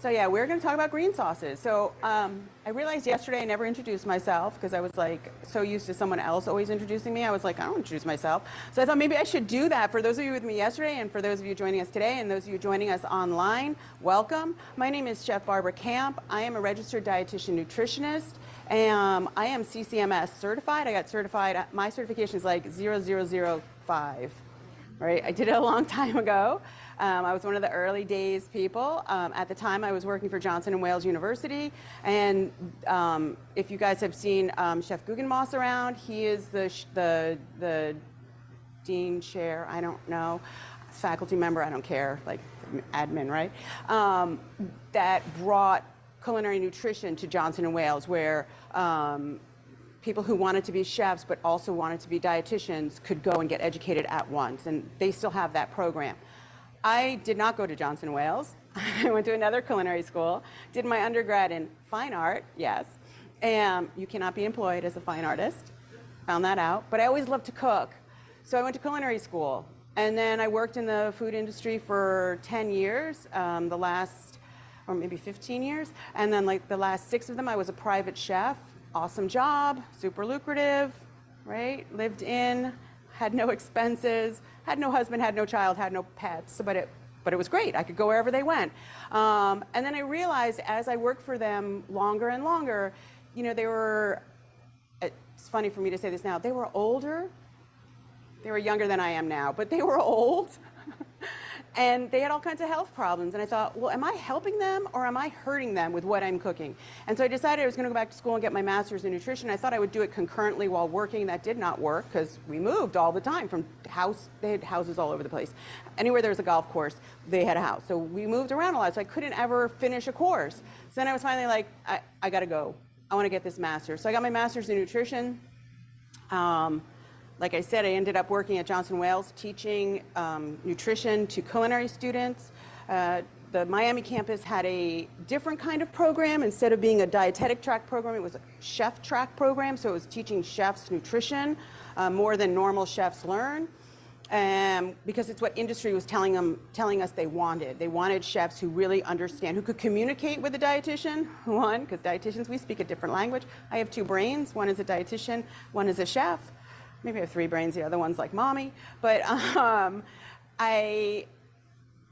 So yeah, we're going to talk about green sauces. So I realized yesterday I never introduced myself because I was like so used to someone else always introducing me. I was like, I don't introduce myself. So I thought maybe I should do that for those of you with me yesterday and for those of you joining us today and those of you joining us online. Welcome. My name is Chef Barbara Kamp. I am a registered dietitian nutritionist. And I am CCMS certified. I got certified. My certification is like 0005. Right? I did it a long time ago. I was one of the early days people. At the time, I was working for Johnson & Wales University. And if you guys have seen Chef Guggenmoss around, he is the dean chair, I don't know, faculty member, I don't care, like admin, right? That brought culinary nutrition to Johnson & Wales, where people who wanted to be chefs but also wanted to be dietitians could go and get educated at once, and they still have that program. I did not go to Johnson & Wales. I went to another culinary school, did my undergrad in fine art, yes, and you cannot be employed as a fine artist, found that out, but I always loved to cook, so I went to culinary school, and then I worked in the food industry for 10 years, the last, or maybe 15 years, and then like the last 6 of them I was a private chef. Awesome job, super lucrative, right? Lived in, had no expenses, had no husband, had no child, had no pets, but it was great. I could go wherever they went. And then I realized as I worked for them longer and longer, you know, they were, it's funny for me to say this now, they were older. They were younger than I am now, but they were old. And they had all kinds of health problems. And I thought, well, am I helping them or am I hurting them with what I'm cooking? And so I decided I was going to go back to school and get my master's in nutrition. I thought I would do it concurrently while working. That did not work because we moved all the time from house. They had houses all over the place. Anywhere there was a golf course, they had a house. So we moved around a lot. So I couldn't ever finish a course. So then I was finally like, I got to go. I want to get this master's. So I got my master's in nutrition. Like I said, I ended up working at Johnson & Wales teaching nutrition to culinary students. The Miami campus had a different kind of program. Instead of being a dietetic track program, it was a chef track program. So it was teaching chefs nutrition more than normal chefs learn. Because it's what industry was telling us they wanted. They wanted chefs who really understand, who could communicate with a dietitian, one, because dietitians, we speak a different language. I have 2 brains. One is a dietitian, one is a chef. Maybe I have 3 brains, the other one's like mommy. But I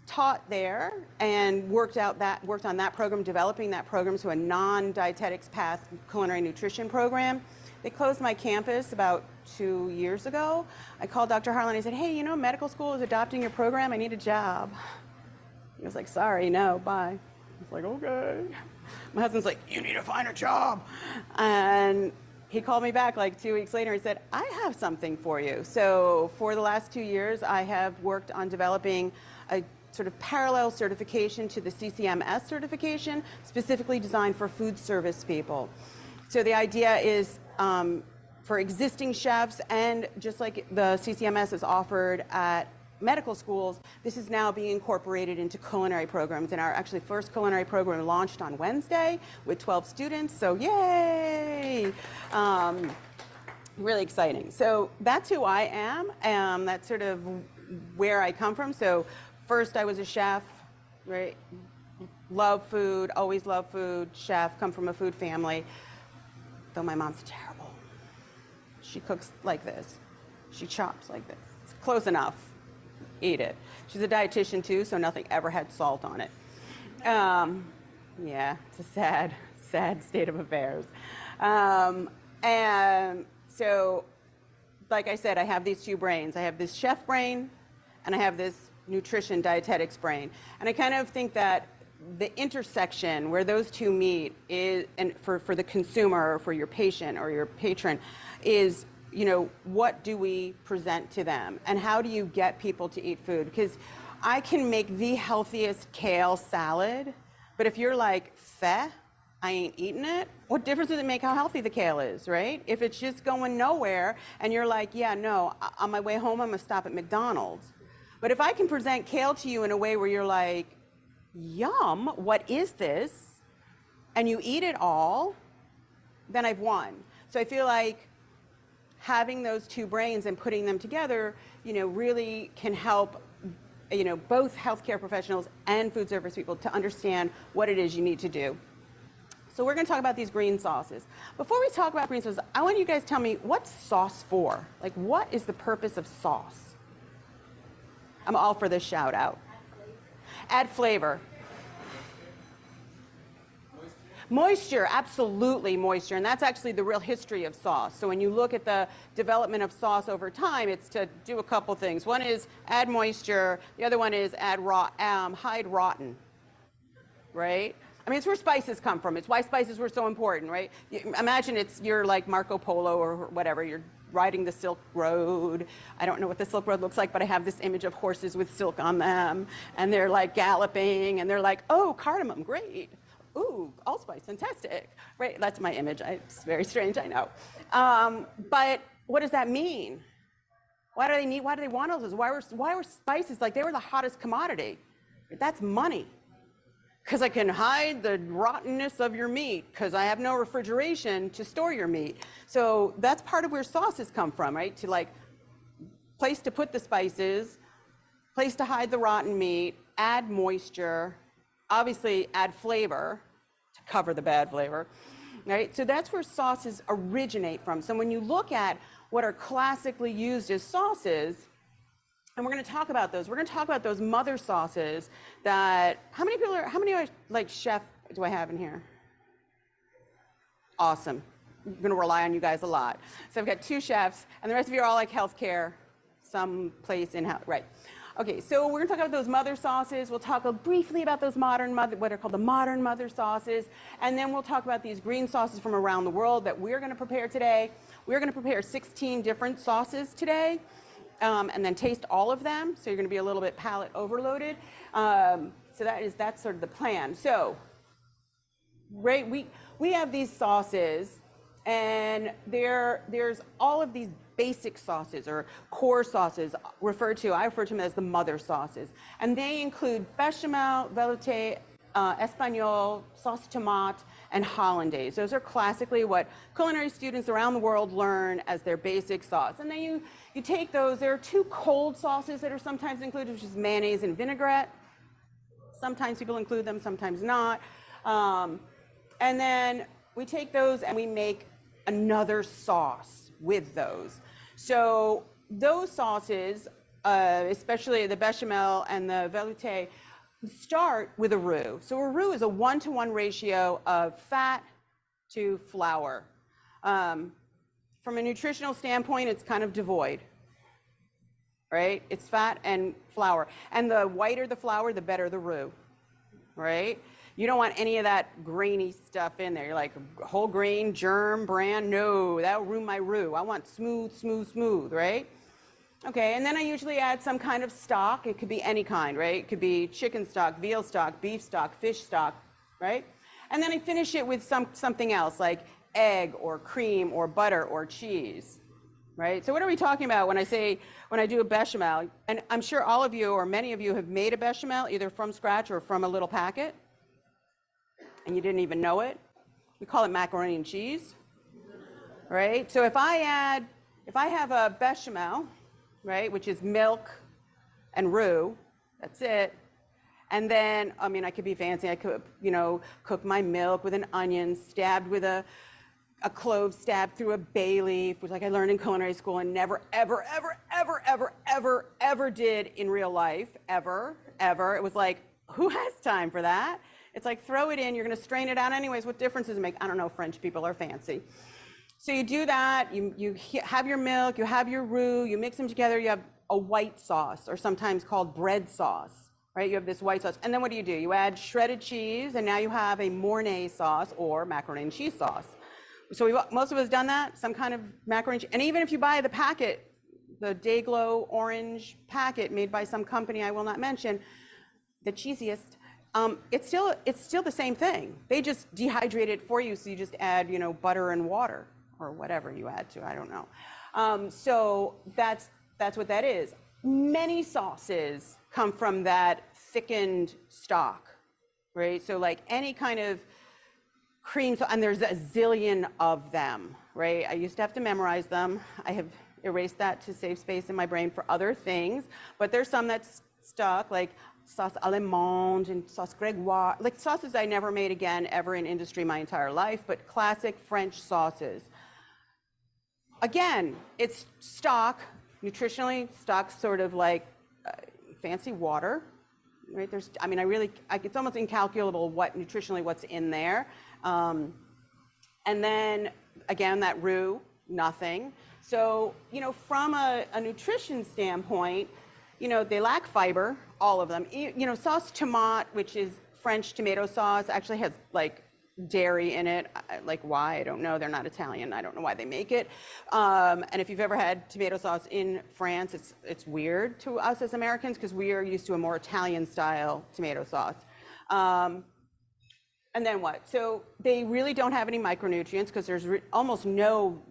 taught there and worked on that program, developing that program, so a non-dietetics path culinary nutrition program. They closed my campus about 2 years ago. I called Dr. Harlan, I said, hey, you know, medical school is adopting your program, I need a job. He was like, sorry, no, bye. I was like, okay. My husband's like, you need to find a job. And he called me back like 2 weeks later and said, I have something for you. So for the last 2 years, I have worked on developing a sort of parallel certification to the CCMS certification, specifically designed for food service people. So the idea is for existing chefs, and just like the CCMS is offered at medical schools, this is now being incorporated into culinary programs. And our actually first culinary program launched on Wednesday with 12 students, so yay! Really exciting. So that's who I am, that's sort of where I come from. So first I was a chef, right? Love food, always love food, chef, come from a food family, though my mom's terrible. She cooks like this. She chops like this. It's close enough. Eat it. She's a dietitian too, so nothing ever had salt on it. Yeah, it's a sad state of affairs. And so, like I said, I have these 2 brains. I have this chef brain, and I have this nutrition dietetics brain. And I kind of think that the intersection where those 2 meet is, and for the consumer or for your patient or your patron, is, you know, what do we present to them and how do you get people to eat food? Because I can make the healthiest kale salad, but if you're like, feh, I ain't eating it, what difference does it make how healthy the kale is, right? If it's just going nowhere and you're like, yeah, no, on my way home I'm gonna stop at McDonald's. But if I can present kale to you in a way where you're like, yum, what is this? And you eat it all, then I've won. So I feel like having those 2 brains and putting them together, you know, really can help both healthcare professionals and food service people to understand what it is you need to do. So we're going to talk about these green sauces. Before we talk about green sauces, I want you guys to tell me, what's sauce for? Like, what is the purpose of sauce? I'm all for this shout out. Add flavor. Moisture, absolutely moisture, and that's actually the real history of sauce. So when you look at the development of sauce over time, it's to do a couple things. One is add moisture, the other one is hide rotten, right? I mean, it's where spices come from. It's why spices were so important, right? Imagine you're like Marco Polo or whatever, you're riding the Silk Road. I don't know what the Silk Road looks like, but I have this image of horses with silk on them, and they're like galloping, and they're like, oh, cardamom, great. Ooh, allspice, fantastic, right? That's my image. It's very strange, I know. But what does that mean? Why do they want all those? Why were spices, like, they were the hottest commodity? That's money. Because I can hide the rottenness of your meat, because I have no refrigeration to store your meat. So that's part of where sauces come from, right? To like, place to put the spices, place to hide the rotten meat, add moisture, obviously add flavor to cover the bad flavor, right? So that's where sauces originate from. So when you look at what are classically used as sauces, and we're going to talk about those. We're going to talk about those mother sauces that, how many like chef do I have in here? Awesome. I'm going to rely on you guys a lot. So I've got 2 chefs, and the rest of you are all like healthcare, some place in-house, right? Okay, so we're going to talk about those mother sauces. We'll talk briefly about those what are called the modern mother sauces, and then we'll talk about these green sauces from around the world that we're going to prepare today. We're going to prepare 16 different sauces today, and then taste all of them. So you're going to be a little bit palate overloaded. So that's sort of the plan. So, right, we have these sauces, and there's all of these basic sauces or core sauces I refer to them as the mother sauces. And they include bechamel, velouté, espagnole, sauce tomate, and hollandaise. Those are classically what culinary students around the world learn as their basic sauce. And then you take those, there are 2 cold sauces that are sometimes included, which is mayonnaise and vinaigrette. Sometimes people include them, sometimes not. And then we take those and we make another sauce with those. So those sauces, especially the bechamel and the velouté, start with a roux. So a roux is a 1-to-1 ratio of fat to flour. From a nutritional standpoint, it's kind of devoid, right? It's fat and flour. And the whiter the flour, the better the roux, right? You don't want any of that grainy stuff in there. You're like, whole grain, germ, bran, no, that'll ruin my roux. I want smooth, smooth, smooth, right? Okay, and then I usually add some kind of stock. It could be any kind, right? It could be chicken stock, veal stock, beef stock, fish stock, right? And then I finish it with something else, like egg or cream or butter or cheese, right? So what are we talking about when I do a bechamel? And I'm sure all of you or many of you have made a bechamel either from scratch or from a little packet, and you didn't even know it. We call it macaroni and cheese, right? So if I have a bechamel, right, which is milk and roux, that's it. And then, I mean, I could be fancy. I could, cook my milk with an onion, stabbed with a clove, stabbed through a bay leaf, which like I learned in culinary school and never, ever, ever, ever, ever, ever, ever did in real life, ever, ever. It was like, who has time for that? It's like, throw it in, you're gonna strain it out anyways. What difference does it make? I don't know, French people are fancy. So you do that, you have your milk, you have your roux, you mix them together, you have a white sauce, or sometimes called bread sauce, right? You have this white sauce. And then what do? You add shredded cheese, and now you have a Mornay sauce or macaroni and cheese sauce. So most of us done that, some kind of macaroni and cheese. And even if you buy the packet, the Dayglow orange packet made by some company I will not mention, the cheesiest, it's still the same thing. They just dehydrate it for you, so you just add, butter and water or whatever you add to, I don't know. So that's what that is. Many sauces come from that thickened stock, right? So like any kind of cream, and there's a zillion of them, right? I used to have to memorize them. I have erased that to save space in my brain for other things, but there's some that stuck, like sauce allemande and sauce grégoire, like sauces I never made again ever in industry my entire life, but classic French sauces. Again, it's stock, nutritionally, stock sort of like fancy water, right? I mean, it's almost incalculable nutritionally what's in there. And then again, that roux, nothing. So, from a nutrition standpoint, they lack fiber, all of them. Sauce tomate, which is French tomato sauce, actually has like dairy in it. Like why? I don't know. They're not Italian. I don't know why they make it. And if you've ever had tomato sauce in France, it's weird to us as Americans because we are used to a more Italian style tomato sauce. And then what? So they really don't have any micronutrients because there's almost no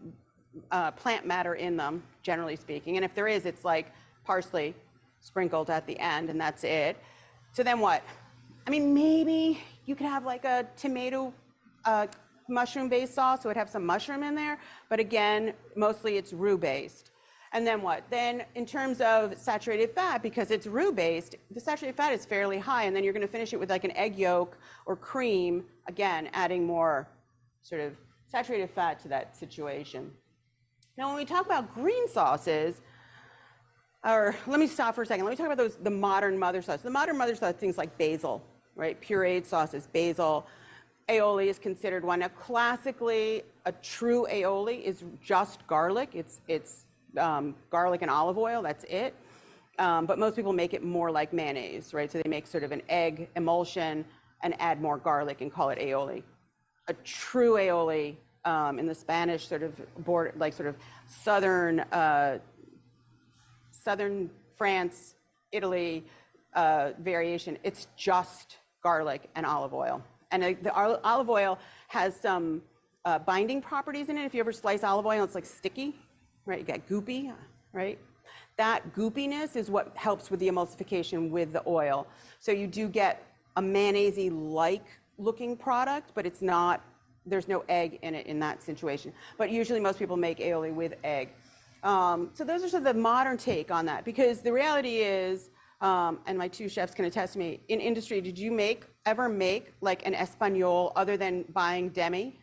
plant matter in them, generally speaking. And if there is, it's like parsley sprinkled at the end, and that's it. So then what? I mean, maybe you could have like a tomato mushroom-based sauce, so it would have some mushroom in there. But again, mostly it's roux-based. And then what? Then in terms of saturated fat, because it's roux-based, the saturated fat is fairly high, and then you're going to finish it with like an egg yolk or cream, again, adding more sort of saturated fat to that situation. Now, when we talk about green sauces, or let me stop for a second. Let me talk about the modern mother sauce. The modern mother sauce, things like basil, right? Pureed sauces, basil. Aioli is considered one. Now, classically, a true aioli is just garlic. It's garlic and olive oil, that's it. But most people make it more like mayonnaise, right? So they make sort of an egg emulsion and add more garlic and call it aioli. A true aioli, in the Spanish sort of border, like sort of southern France, Italy variation, it's just garlic and olive oil. And the olive oil has some binding properties in it. If you ever slice olive oil, it's like sticky, right? You get goopy, right? That goopiness is what helps with the emulsification with the oil. So you do get a mayonnaise-like looking product, but it's not, there's no egg in it in that situation. But usually most people make aioli with egg. So those are sort of the modern take on that, because the reality is, and my two chefs can attest to me, in industry, did you ever make like an espagnole other than buying demi?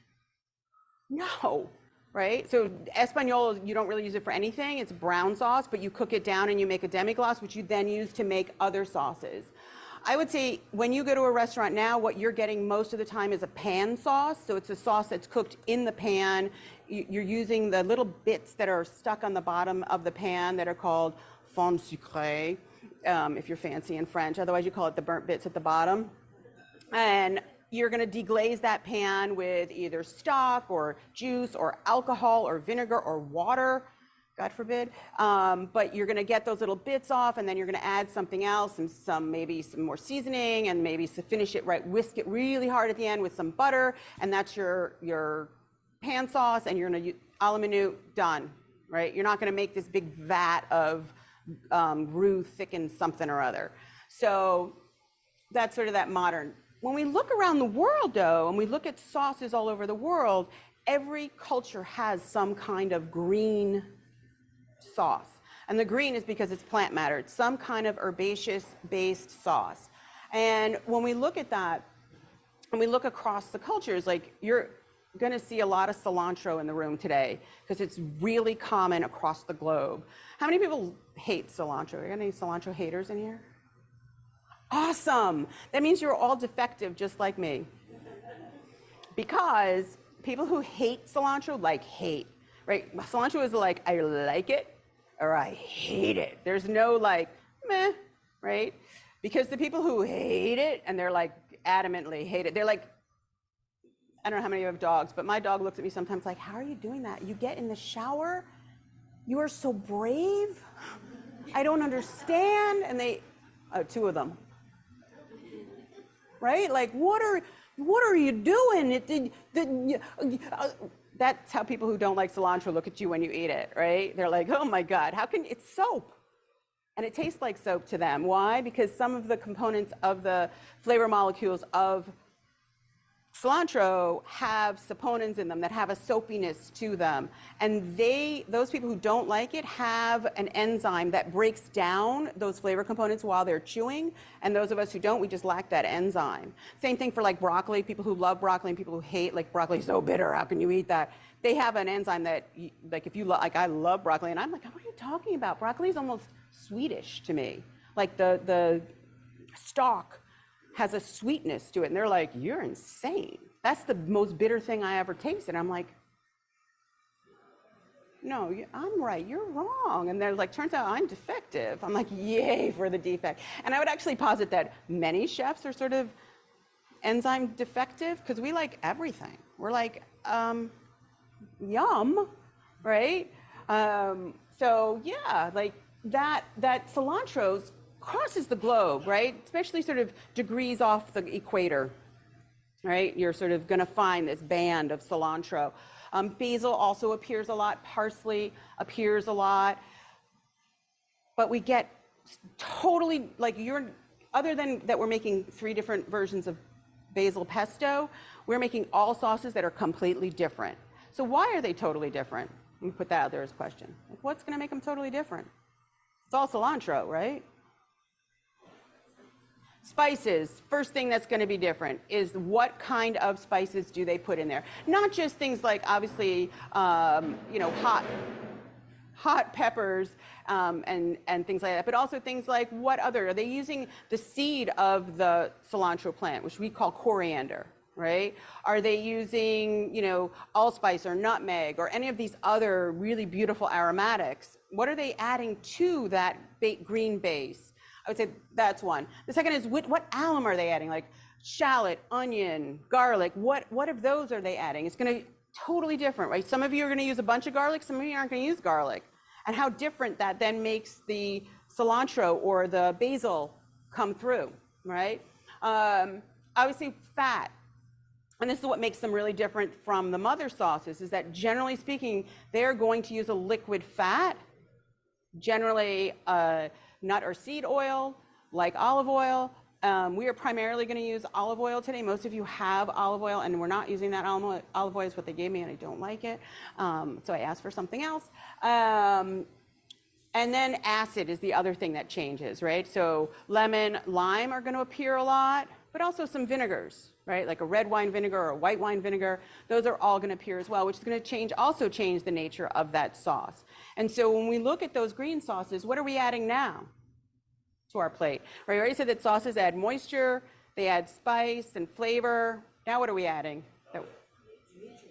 No, right? So espagnole, you don't really use it for anything. It's brown sauce, but you cook it down and you make a demi-glace, which you then use to make other sauces. I would say when you go to a restaurant now, what you're getting most of the time is a pan sauce. So it's a sauce that's cooked in the pan. You're using the little bits that are stuck on the bottom of the pan that are called fond sucré, if you're fancy in French. Otherwise, you call it the burnt bits at the bottom. And you're going to deglaze that pan with either stock or juice or alcohol or vinegar or water, God forbid. But you're going to get those little bits off, and then you're going to add something else and maybe some more seasoning, and maybe to finish it right, whisk it really hard at the end with some butter, and that's your pan sauce, and you're going to use a la minute, done, right? You're not going to make this big vat of roux thickened something or other. So that's sort of that modern. When we look around the world, though, and we look at sauces all over the world, every culture has some kind of green sauce. And the green is because it's plant matter. It's some kind of herbaceous-based sauce. And when we look at that, and we look across the cultures, like you're going to see a lot of cilantro in the room today because it's really common across the globe. How many people hate cilantro? Are there any cilantro haters in here? Awesome. That means you're all defective just like me. Because people who hate cilantro, like hate, right? Cilantro is like, I like it or I hate it. There's no like, meh, right? Because the people who hate it, and they're like adamantly hate it, they're like, I don't know how many of you have dogs, but my dog looks at me sometimes like, how are you doing that? You get in the shower? You are so brave. I don't understand. And they, two of them. Right? Like, what are you doing? That's how people who don't like cilantro look at you when you eat it, right? They're like, oh my God, how can, it's soap. And it tastes like soap to them. Why? Because some of the components of the flavor molecules of cilantro have saponins in them that have a soapiness to them. And those people who don't like it have an enzyme that breaks down those flavor components while they're chewing. And those of us who don't, we just lack that enzyme. Same thing for like broccoli, people who love broccoli and people who hate, like broccoli is so bitter, how can you eat that? They have an enzyme that, like if you like, I love broccoli and I'm like, what are you talking about? Broccoli is almost sweetish to me. Like the stalk has a sweetness to it. And they're like, you're insane. That's the most bitter thing I ever tasted. I'm like, no, I'm right, you're wrong. And they're like, turns out I'm defective. I'm like, yay for the defect. And I would actually posit that many chefs are sort of enzyme defective because we like everything. We're like, yum, right? So yeah, like that cilantro crosses the globe, right? Especially sort of degrees off the equator, right? You're sort of gonna find this band of cilantro. Basil also appears a lot, parsley appears a lot, but we get totally, like other than that we're making 3 different versions of basil pesto, we're making all sauces that are completely different. So why are they totally different? Let me put that out there as a question. Like, what's gonna make them totally different? It's all cilantro, right? Spices, first thing that's going to be different is what kind of spices do they put in there? Not just things like obviously, hot peppers and things like that, but also things like are they using the seed of the cilantro plant, which we call coriander, right? Are they using, allspice or nutmeg or any of these other really beautiful aromatics? What are they adding to that green base? I would say that's one. The second is what alum are they adding? Like shallot, onion, garlic. What of those are they adding? It's going to totally different, right? Some of you are going to use a bunch of garlic. Some of you aren't going to use garlic. And how different that then makes the cilantro or the basil come through, right? Obviously fat. And this is what makes them really different from the mother sauces is that generally speaking, they're going to use a liquid fat, generally nut or seed oil, like olive oil. We are primarily going to use olive oil today. Most of you have olive oil, and we're not using that olive oil is what they gave me, and I don't like it. So I asked for something else. And then acid is the other thing that changes, right? So lemon, lime are going to appear a lot, but also some vinegars, right? Like a red wine vinegar or a white wine vinegar. Those are all going to appear as well, which is going to also change the nature of that sauce. And so when we look at those green sauces, what are we adding now to our plate? Right, I already said that sauces add moisture, they add spice and flavor. Now what are we adding?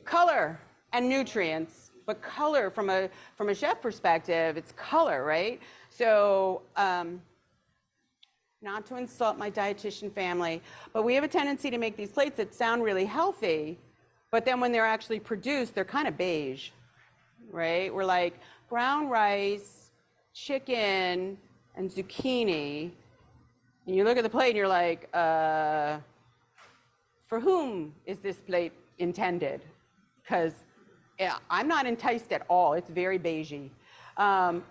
Color and nutrients, but color from a chef perspective, it's color, right? So not to insult my dietitian family, but we have a tendency to make these plates that sound really healthy, but then when they're actually produced, they're kind of beige, right? We're like brown rice, chicken, and zucchini, and you look at the plate and you're like, for whom is this plate intended? Because I'm not enticed at all. It's very beigey.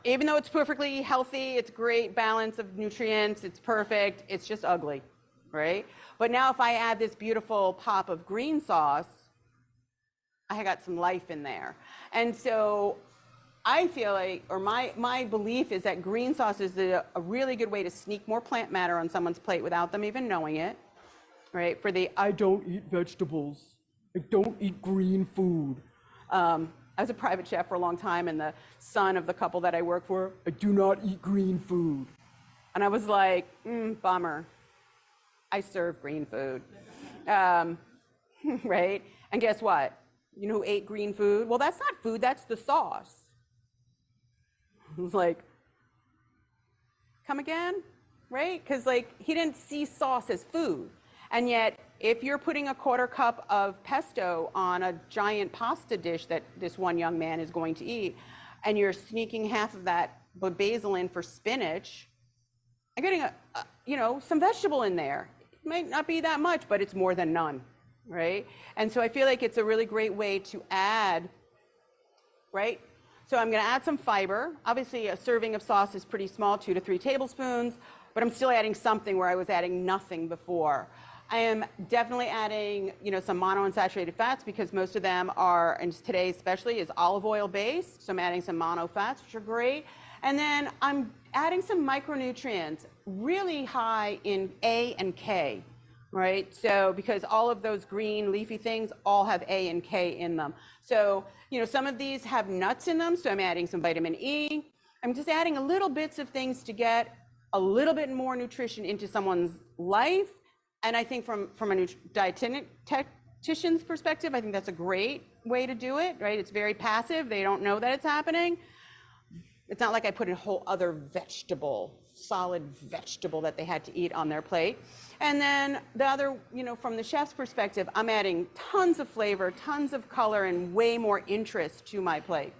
Even though it's perfectly healthy, it's great balance of nutrients, it's perfect, it's just ugly, right? But now if I add this beautiful pop of green sauce, I got some life in there. And so I feel like, or my belief is that green sauce is a really good way to sneak more plant matter on someone's plate without them even knowing it, right? For the, I don't eat vegetables, I don't eat green food. I was a private chef for a long time, and the son of the couple that I work for, I do not eat green food. And I was like, bummer. I serve green food, right? And guess what? You know who ate green food? Well, that's not food, that's the sauce. I was like, come again, right? Because like he didn't see sauce as food. And yet, if you're putting a 1/4 cup of pesto on a giant pasta dish that this one young man is going to eat, and you're sneaking half of that basil in for spinach, I'm getting some vegetable in there. It might not be that much, but it's more than none, right? And so I feel like it's a really great way to add, right? So I'm going to add some fiber. Obviously, a serving of sauce is pretty small, 2 to 3 tablespoons, but I'm still adding something where I was adding nothing before. I am definitely adding, some monounsaturated fats because most of them are, and today especially, is olive oil based. So I'm adding some mono fats, which are great. And then I'm adding some micronutrients, really high in A and K, right? So because all of those green leafy things all have A and K in them. So, some of these have nuts in them. So I'm adding some vitamin E. I'm just adding a little bits of things to get a little bit more nutrition into someone's life. And I think from a dietitian's perspective, I think that's a great way to do it, right? It's very passive. They don't know that it's happening. It's not like I put a whole other vegetable, solid vegetable that they had to eat on their plate. And then the other, from the chef's perspective, I'm adding tons of flavor, tons of color, and way more interest to my plate.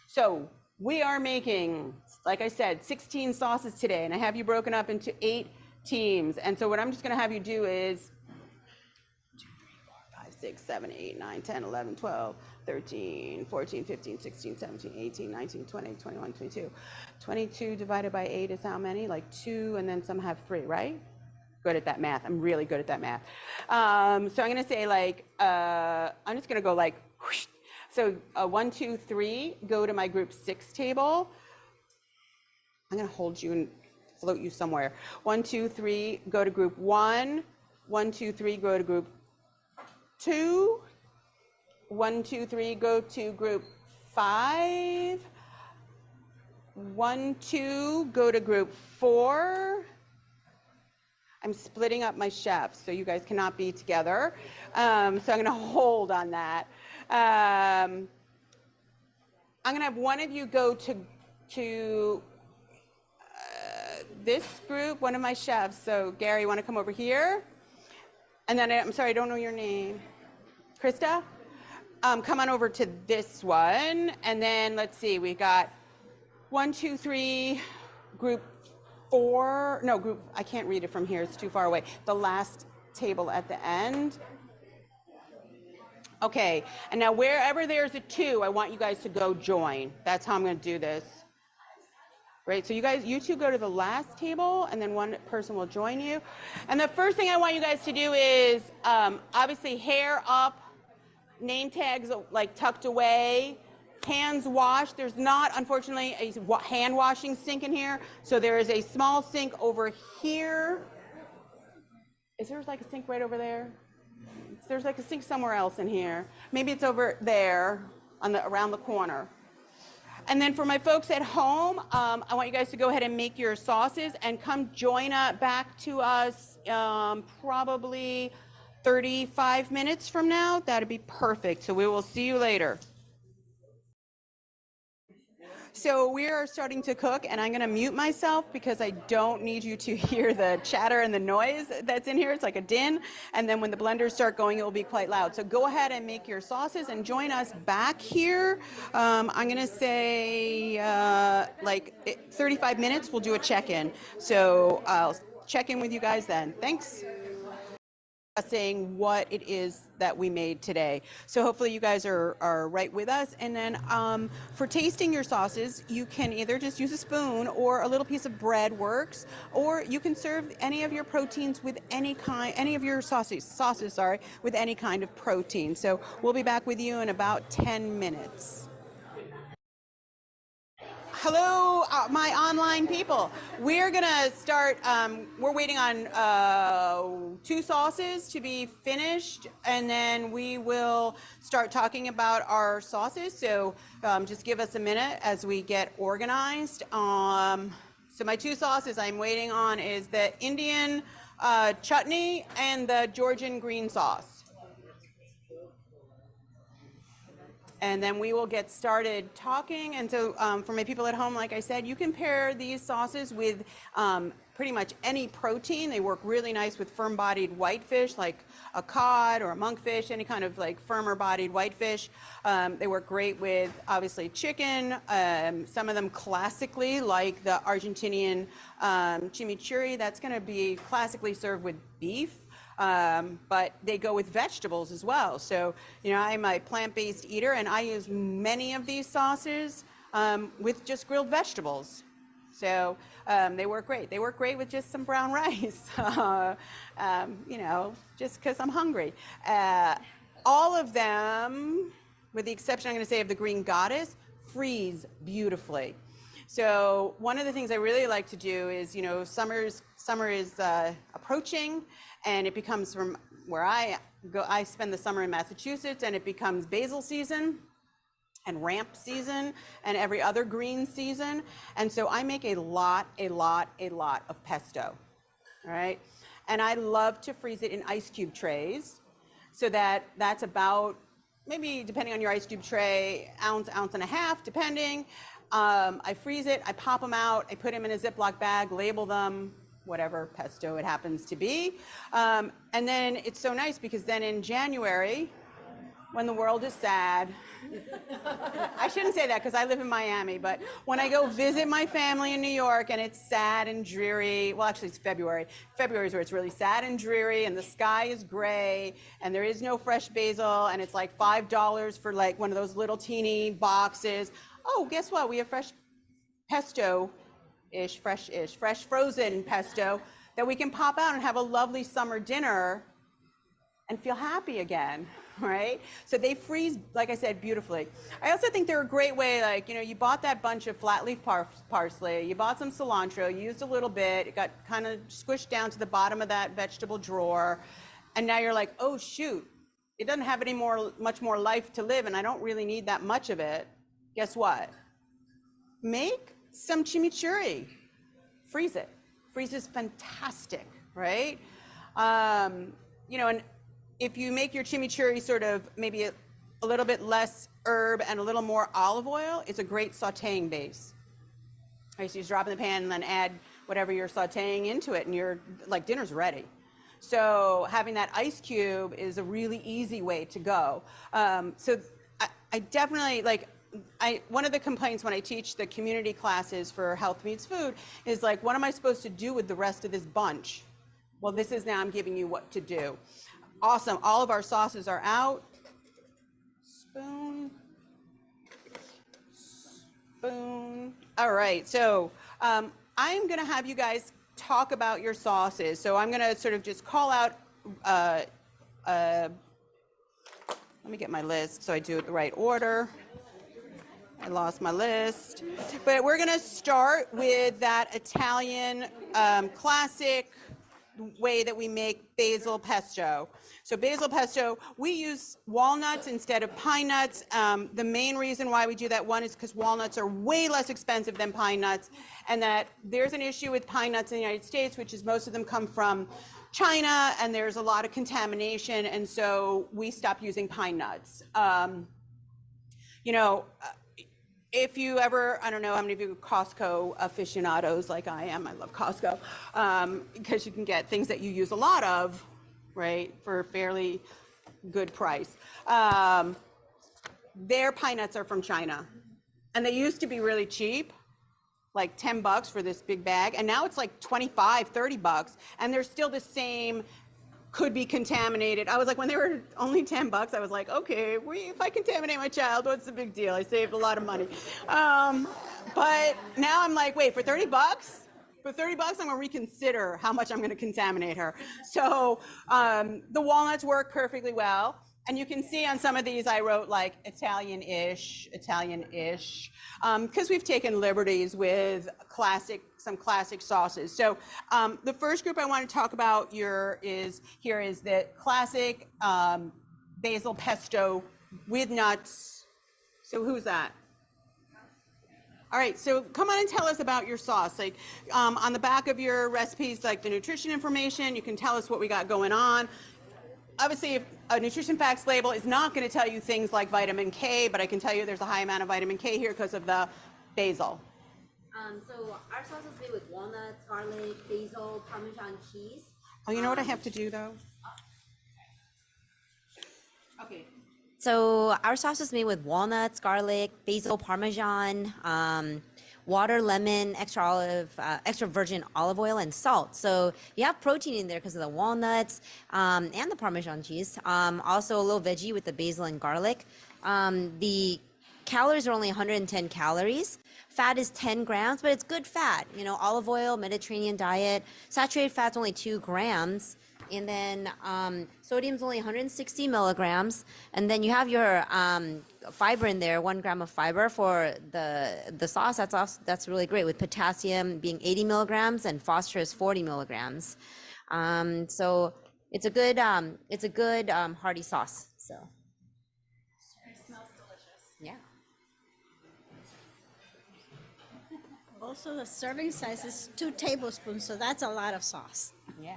So we are making, like I said, 16 sauces today, and I have you broken up into 8 teams. And so what I'm just going to have you do is 2, 3, 4, 5, 6, 7, 8, 9, 10, 11, 12, 13, 14, 15, 16, 17, 18, 19, 20, 21, 22. 22 divided by 8 is how many? Like 2, and then some have 3, right? Good at that math. I'm really good at that math. So I'm going to say I'm just going to go like, whoosh. So 1, 2, 3, go to my group 6 table. I'm going to hold you and float you somewhere. 1, 2, 3, go to group 1. 1, 2, 3, go to group 2. 1, 2, 3, go to group 5. 1, 2, go to group 4. I'm splitting up my chefs, so you guys cannot be together. So I'm going to hold on that. I'm going to have one of you go to this group, one of my chefs. So Gary, you want to come over here? And then, I'm sorry, I don't know your name. Krista? Come on over to this one. And then let's see, we got 1, 2, 3, group 4. No, group, I can't read it from here. It's too far away. The last table at the end. Okay, and now wherever there's a 2, I want you guys to go join. That's how I'm going to do this. Right, so you two go to the last table, and then one person will join you. And the first thing I want you guys to do is, obviously, hair up, name tags like tucked away, hands washed. There's not, unfortunately, a hand washing sink in here, so there is a small sink over here. Is there like a sink right over there? There's like a sink somewhere else in here. Maybe it's over there around the corner. And then for my folks at home, I want you guys to go ahead and make your sauces and come join back to us probably 35 minutes from now. That'd be perfect. So we will see you later. So we are starting to cook, and I'm going to mute myself because I don't need you to hear the chatter and the noise that's in here. It's like a din. And then when the blenders start going, it will be quite loud. So go ahead and make your sauces and join us back here. I'm going to say 35 minutes, we'll do a check-in. So I'll check in with you guys then. Thanks. Saying what it is that we made today. So hopefully you guys are right with us. And then for tasting your sauces, you can either just use a spoon or a little piece of bread works, or you can serve any of your proteins with any of your sauces, with any kind of protein. So we'll be back with you in about 10 minutes. Hello, my online people. We're gonna start, we're waiting on 2 sauces to be finished, and then we will start talking about our sauces. So just give us a minute as we get organized. So my 2 sauces I'm waiting on is the Indian chutney and the Georgian green sauce. And then we will get started talking. And so for my people at home, like I said, you can pair these sauces with pretty much any protein. They work really nice with firm-bodied whitefish, like a cod or a monkfish, any kind of like firmer-bodied whitefish. They work great with, obviously, chicken. Some of them classically, like the Argentinian chimichurri, that's going to be classically served with beef. But they go with vegetables as well. So, I'm a plant-based eater, and I use many of these sauces with just grilled vegetables. So they work great. They work great with just some brown rice, you know, just because I'm hungry. All of them, with the exception, I'm going to say, of the Green Goddess, freeze beautifully. So one of the things I really like to do is, you know, summer is approaching, and it becomes, from where I go, I spend the summer in Massachusetts, and it becomes basil season and ramp season and every other green season. And so I make a lot of pesto, all right? And I love to freeze it in ice cube trays, so that's about, maybe depending on your ice cube tray, ounce and a half, depending. I freeze it, I pop them out, I put them in a Ziploc bag, label them, whatever pesto it happens to be. And then it's so nice because then in January, when the world is sad, I shouldn't say that because I live in Miami, but when I go visit my family in New York and it's sad and dreary, well, actually it's February. February is where it's really sad and dreary and the sky is gray and there is no fresh basil and it's like $5 for like one of those little teeny boxes. Oh, guess what? We have fresh pesto-ish, fresh frozen pesto that we can pop out and have a lovely summer dinner and feel happy again, right? So they freeze, like I said, beautifully. I also think they're a great way, like, you know, you bought that bunch of flat leaf parsley, you bought some cilantro, you used a little bit, it got kind of squished down to the bottom of that vegetable drawer, and now you're like, oh shoot, it doesn't have much more life to live, and I don't really need that much of it. Guess what? Make some chimichurri. Freeze it. Freeze is fantastic, right? You know, and if you make your chimichurri sort of maybe a little bit less herb and a little more olive oil, it's a great sauteing base. Right, so you just drop in the pan and then add whatever you're sauteing into it and you're like, dinner's ready. So having that ice cube is a really easy way to go. So I definitely, like, one of the complaints when I teach the community classes for Health Meets Food is like, what am I supposed to do with the rest of this bunch? Well, this is now I'm giving you what to do. Awesome, all of our sauces are out. Spoon. All right, so I'm gonna have you guys talk about your sauces. So I'm gonna sort of just call out, let me get my list so I do it the right order. I lost my list, but we're gonna start with that Italian classic way that we make basil pesto. So basil pesto, we use walnuts instead of pine nuts. The main reason why we do that, one, is because walnuts are way less expensive than pine nuts, and that there's an issue with pine nuts in the United States, which is most of them come from China, and there's a lot of contamination, and so we stopped using pine nuts. You know, if you ever, I don't know how many of you are Costco aficionados like I am, I love Costco, because you can get things that you use a lot of, right, for a fairly good price. Their pine nuts are from China, and they used to be really cheap, like $10 for this big bag, and now it's like $25, $30, and they're still the same, could be contaminated. I was like, when they were only $10, I was like, okay, if I contaminate my child, what's the big deal? I saved a lot of money. But now I'm like, wait, for $30? For $30, I'm gonna reconsider how much I'm gonna contaminate her. So the walnuts work perfectly well. And you can see on some of these, I wrote like Italian-ish, because we've taken liberties with some classic sauces. So the first group I want to talk about here is the classic basil pesto with nuts. So who's that? All right, so come on and tell us about your sauce. Like on the back of your recipes, like the nutrition information, you can tell us what we got going on. Obviously, if a nutrition facts label is not going to tell you things like vitamin K, but I can tell you there's a high amount of vitamin K here because of the basil. So our sauce is made with walnuts, garlic, basil, Parmesan cheese. Oh, you know what I have to do though? Okay. So our sauce is made with walnuts, garlic, basil, Parmesan, water, lemon, extra virgin olive oil, and salt. So you have protein in there because of the walnuts and the Parmesan cheese. Also a little veggie with the basil and garlic. The calories are only 110 calories. Fat is 10 grams, but it's good fat. You know, olive oil, Mediterranean diet. Saturated fat's only 2 grams. And then sodium's only 160 milligrams. And then you have your fiber in there, 1 gram of fiber for the sauce. That's really great, with potassium being 80 milligrams and phosphorus 40 milligrams. So it's a good hearty sauce. So It smells delicious. yeah. Also, the serving size is 2 tablespoons, so that's a lot of sauce. Yeah.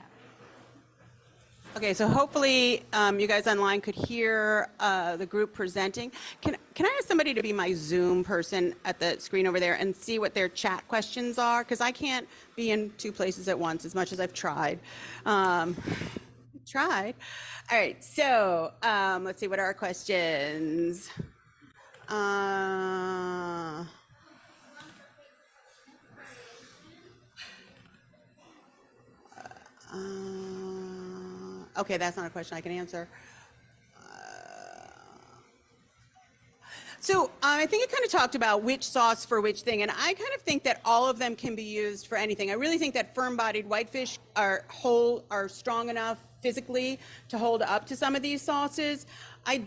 Okay, so hopefully you guys online could hear the group presenting. Can I ask somebody to be my Zoom person at the screen over there and see what their chat questions are? Because I can't be in 2 places at once as much as I've tried. Tried. All right, so let's see, what are our questions? Okay, that's not a question I can answer. So I think it kind of talked about which sauce for which thing, and I kind of think that all of them can be used for anything. I really think that firm-bodied whitefish are strong enough physically to hold up to some of these sauces. I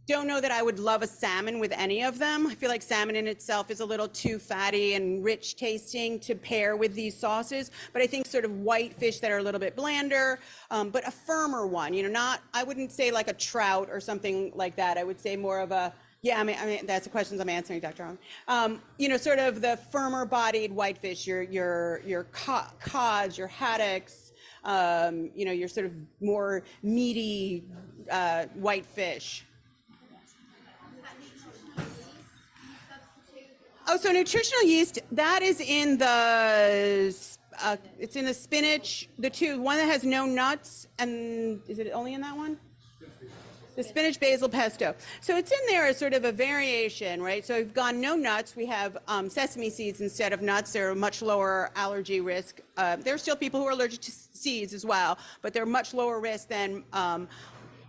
don't know that I would love a salmon with any of them. I feel like salmon in itself is a little too fatty and rich tasting to pair with these sauces. But I think sort of white fish that are a little bit blander, but a firmer one, you know, I wouldn't say like a trout or something like that. I would say more of a, I mean, that's the questions I'm answering, Dr. Hong. You know, sort of the firmer bodied whitefish, your cods, your haddocks, you know, your sort of more meaty whitefish. Oh, so nutritional yeast, that is in the, it's in the spinach, one that has no nuts, and is it only in that one? The spinach basil pesto. So it's in there as sort of a variation, right? So we've gone no nuts. We have sesame seeds instead of nuts. They're a much lower allergy risk. There are still people who are allergic to seeds as well, but they're much lower risk than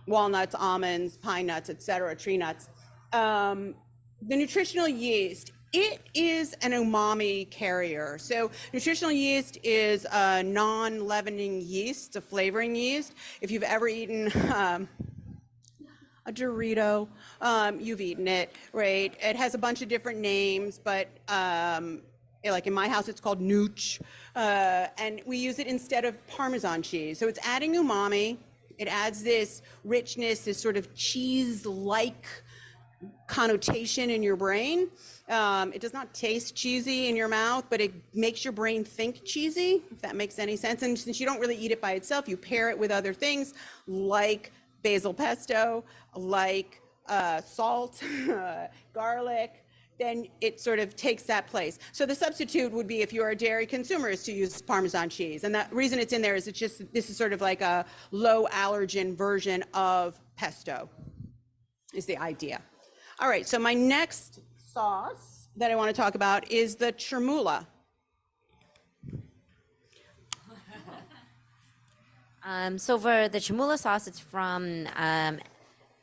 walnuts, almonds, pine nuts, etc., tree nuts. The nutritional yeast, it is an umami carrier. So nutritional yeast is a non-leavening yeast, a flavoring yeast. If you've ever eaten a Dorito, you've eaten it, right? It has a bunch of different names, but like in my house, it's called Nooch, and we use it instead of Parmesan cheese. So it's adding umami. It adds this richness, this sort of cheese-like connotation in your brain. It does not taste cheesy in your mouth, but it makes your brain think cheesy, if that makes any sense. And since you don't really eat it by itself, you pair it with other things like basil pesto, like salt, garlic, then it sort of takes that place. So the substitute would be, if you're a dairy consumer, is to use Parmesan cheese. And the reason it's in there is this is sort of like a low allergen version of pesto, is the idea. All right, so my next sauce that I want to talk about is the chermoula. So for the chermoula sauce,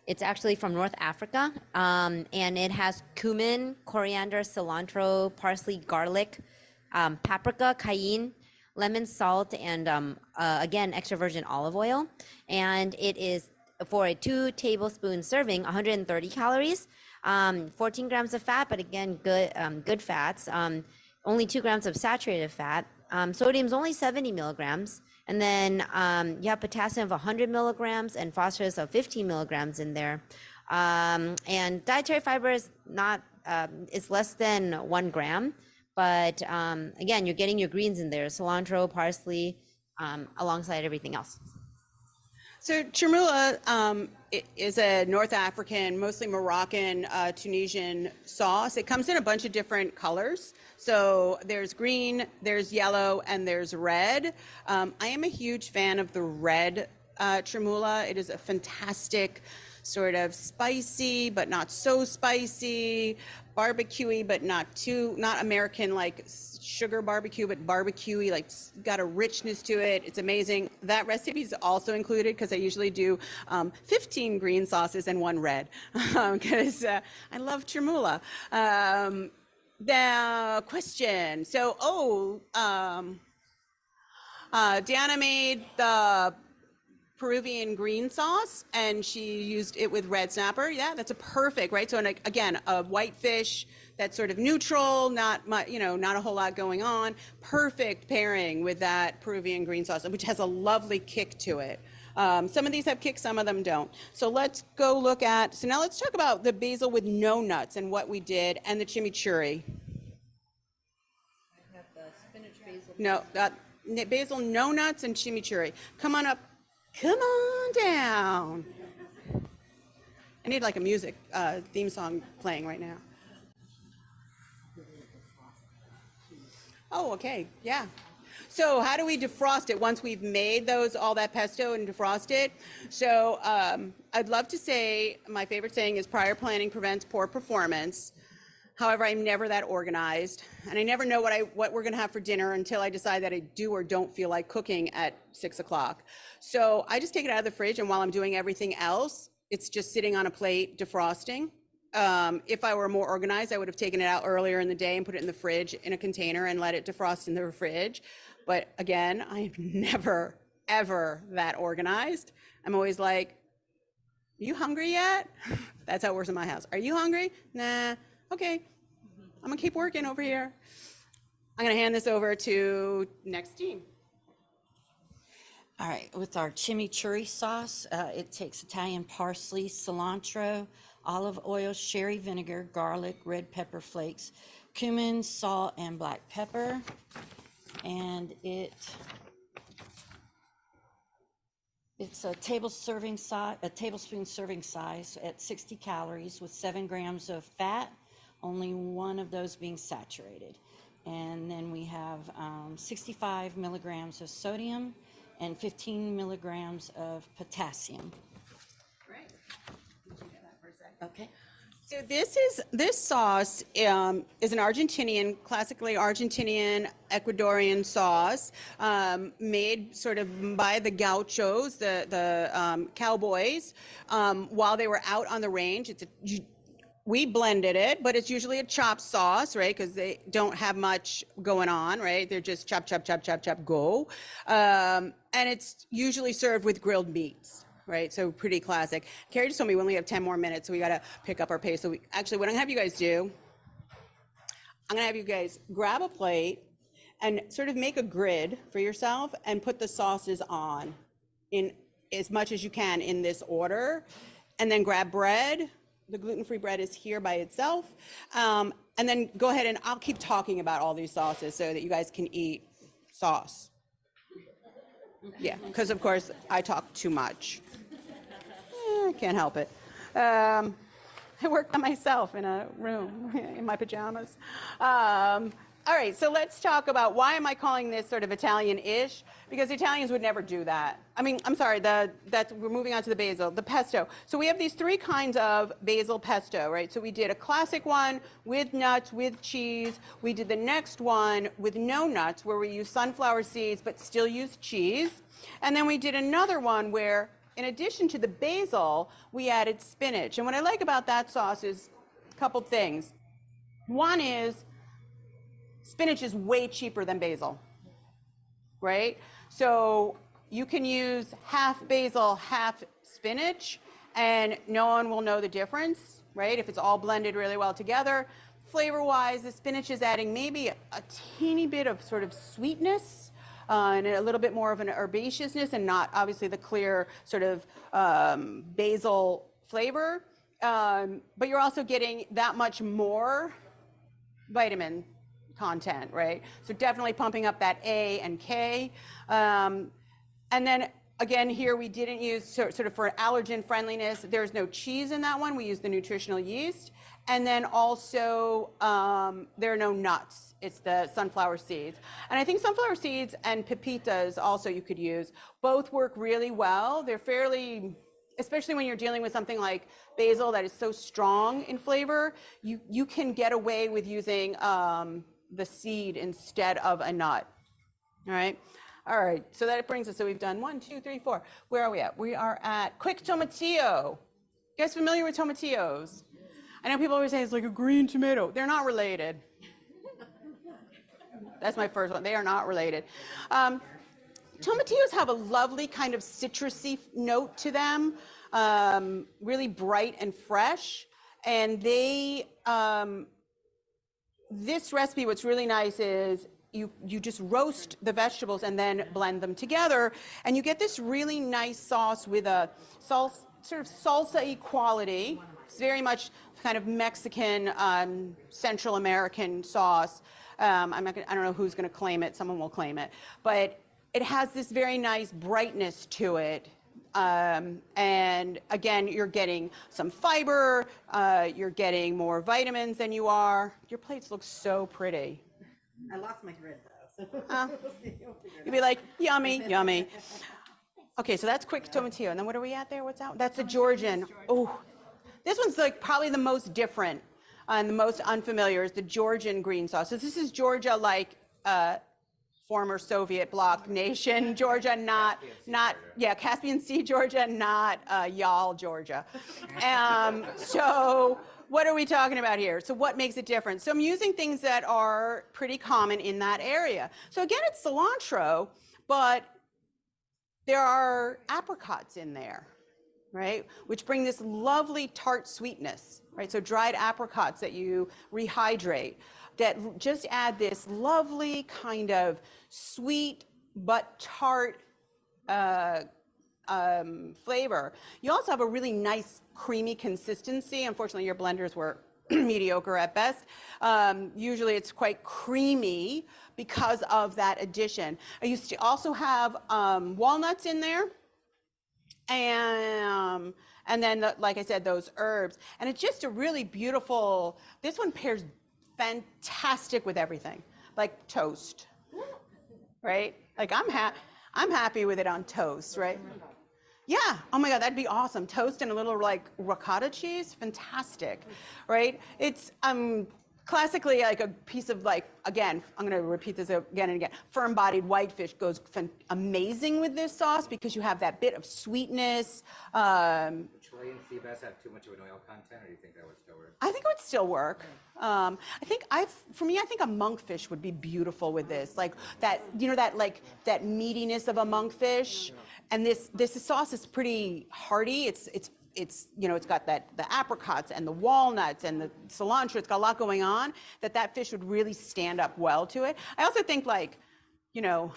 it's actually from North Africa, and it has cumin, coriander, cilantro, parsley, garlic, paprika, cayenne, lemon, salt, and again, extra virgin olive oil. And it is, for a 2 tablespoon serving, 130 calories, 14 grams of fat, but again, good fats, only 2 grams of saturated fat. Sodium's only 70 milligrams. And then you have potassium of 100 milligrams and phosphorus of 15 milligrams in there. And dietary fiber is not, it's less than 1 gram. But again, you're getting your greens in there, cilantro, parsley, alongside everything else. So chermoula is a North African, mostly Moroccan, Tunisian sauce. It comes in a bunch of different colors. So there's green, there's yellow, and there's red. I am a huge fan of the red chermoula. It is a fantastic sort of spicy, but not so spicy, barbecuey, but not American like sugar barbecue, but barbecue-y, like got a richness to it. It's amazing. That recipe is also included because I usually do 15 green sauces and 1 red because I love chermoula. The question. So, Deanna made the Peruvian green sauce and she used it with red snapper. Yeah, that's a perfect, right? So, and again, a white fish that's sort of neutral, not much, not a whole lot going on. Perfect pairing with that Peruvian green sauce, which has a lovely kick to it. Some of these have kicks, some of them don't. So let's go look at, so now let's talk about the basil with no nuts and what we did and the chimichurri. I have the spinach basil. No, basil, no nuts, and chimichurri. Come on up. Come on down. I need like a music theme song playing right now. Oh, okay, yeah. So how do we defrost it once we've made all that pesto and defrost it? So I'd love to say, my favorite saying is prior planning prevents poor performance. However, I'm never that organized, and I never know what we're gonna have for dinner until I decide that I do or don't feel like cooking at 6 o'clock. So I just take it out of the fridge, and while I'm doing everything else, it's just sitting on a plate defrosting. If I were more organized, I would have taken it out earlier in the day and put it in the fridge in a container and let it defrost in the fridge. But again, I am never, ever that organized. I'm always like, you hungry yet? That's how it works in my house. Are you hungry? Nah. Okay, I'm gonna keep working over here. I'm gonna hand this over to next team. All right, with our chimichurri sauce, it takes Italian parsley, cilantro, olive oil, sherry vinegar, garlic, red pepper flakes, cumin, salt, and black pepper. And it's a tablespoon serving size at 60 calories with 7 grams of fat, only 1 of those being saturated. And then we have 65 milligrams of sodium and 15 milligrams of potassium. Great. Did you get that for a second? Okay. So this sauce is an classically Argentinian Ecuadorian sauce made sort of by the gauchos, the cowboys, while they were out on the range. We blended it, but it's usually a chopped sauce, right? Because they don't have much going on, right? They're just chop, chop, chop, chop, chop, go. And it's usually served with grilled meats, right? So pretty classic. Carrie just told me we only have 10 more minutes, so we got to pick up our pace. So actually, what I'm gonna have you guys do, I'm gonna have you guys grab a plate and sort of make a grid for yourself and put the sauces on in as much as you can in this order. And then grab bread. The gluten-free bread is here by itself. And then go ahead and I'll keep talking about all these sauces so that you guys can eat sauce. Yeah, because of course I talk too much. I can't help it. I work by myself in a room in my pajamas. All right, so let's talk about why am I calling this sort of Italian-ish? Because Italians would never do that. I mean, I'm sorry, we're moving on to the basil, the pesto. So we have these 3 kinds of basil pesto, right? So we did a classic one with nuts, with cheese. We did the next one with no nuts, where we use sunflower seeds, but still use cheese. And then we did another one where, in addition to the basil, we added spinach. And what I like about that sauce is a couple things. One is, spinach is way cheaper than basil, right? So you can use half basil, half spinach, and no one will know the difference, right? If it's all blended really well together. Flavor-wise, the spinach is adding maybe a teeny bit of sort of sweetness and a little bit more of an herbaceousness, and not obviously the clear sort of basil flavor. But you're also getting that much more vitamin content, right? So definitely pumping up that A and K. And then again, here we didn't use, sort of for allergen friendliness, there's no cheese in that one. We use the nutritional yeast. And then also, there are no nuts. It's the sunflower seeds. And I think sunflower seeds and pepitas also you could use. Both work really well. They're fairly, especially when you're dealing with something like basil that is so strong in flavor, you can get away with using the seed instead of a nut. All right. All right. So that brings us, so we've done 1, 2, 3, 4. Where are we at? We are at quick tomatillo. You guys familiar with tomatillos? I know people always say it's like a green tomato. They're not related. That's my first one. They are not related. Tomatillos have a lovely kind of citrusy note to them, really bright and fresh. And they, this recipe, what's really nice is you just roast the vegetables and then blend them together, and you get this really nice sauce with a sort of salsa-y quality. It's very much kind of Mexican, Central American sauce. I don't know who's going to claim it. Someone will claim it, but it has this very nice brightness to it. And again, you're getting some fiber, you're getting more vitamins than you are. Your plates look so pretty. I lost my grid though. You'd be like, yummy, yummy. Okay, so that's quick tomatillo. And then what are we at there? What's out? That's a Georgian. Oh, this one's like probably the most different and the most unfamiliar is the Georgian green sauce. So this is Georgia, like former Soviet bloc nation, Georgia, not Caspian Sea, Georgia, not Y'all, Georgia. So what are we talking about here? So what makes it different? So I'm using things that are pretty common in that area. So again, it's cilantro, but there are apricots in there, right? Which bring this lovely tart sweetness, right? So dried apricots that you rehydrate that just add this lovely kind of sweet but tart flavor. You also have a really nice creamy consistency. Unfortunately, your blenders were mediocre at best. Usually it's quite creamy because of that addition. I used to also have walnuts in there. And then, like I said, those herbs. And it's just a really beautiful, this one pairs fantastic with everything, like toast, right? Like I'm happy with it on toast, right? Yeah, oh my God, that'd be awesome. Toast and a little like ricotta cheese, fantastic, right? It's classically like a piece of like, again, I'm gonna repeat this again and again, firm-bodied whitefish goes amazing with this sauce because you have that bit of sweetness. Chilean sea bass have too much of an oil content, or do you think that would still work? I think it would still work. For me, I think a monkfish would be beautiful with this, like that, you know, that meatiness of a monkfish. And this sauce is pretty hearty. It's you know, it's got the apricots and the walnuts and the cilantro. It's got a lot going on that fish would really stand up well to it. I also think like, you know,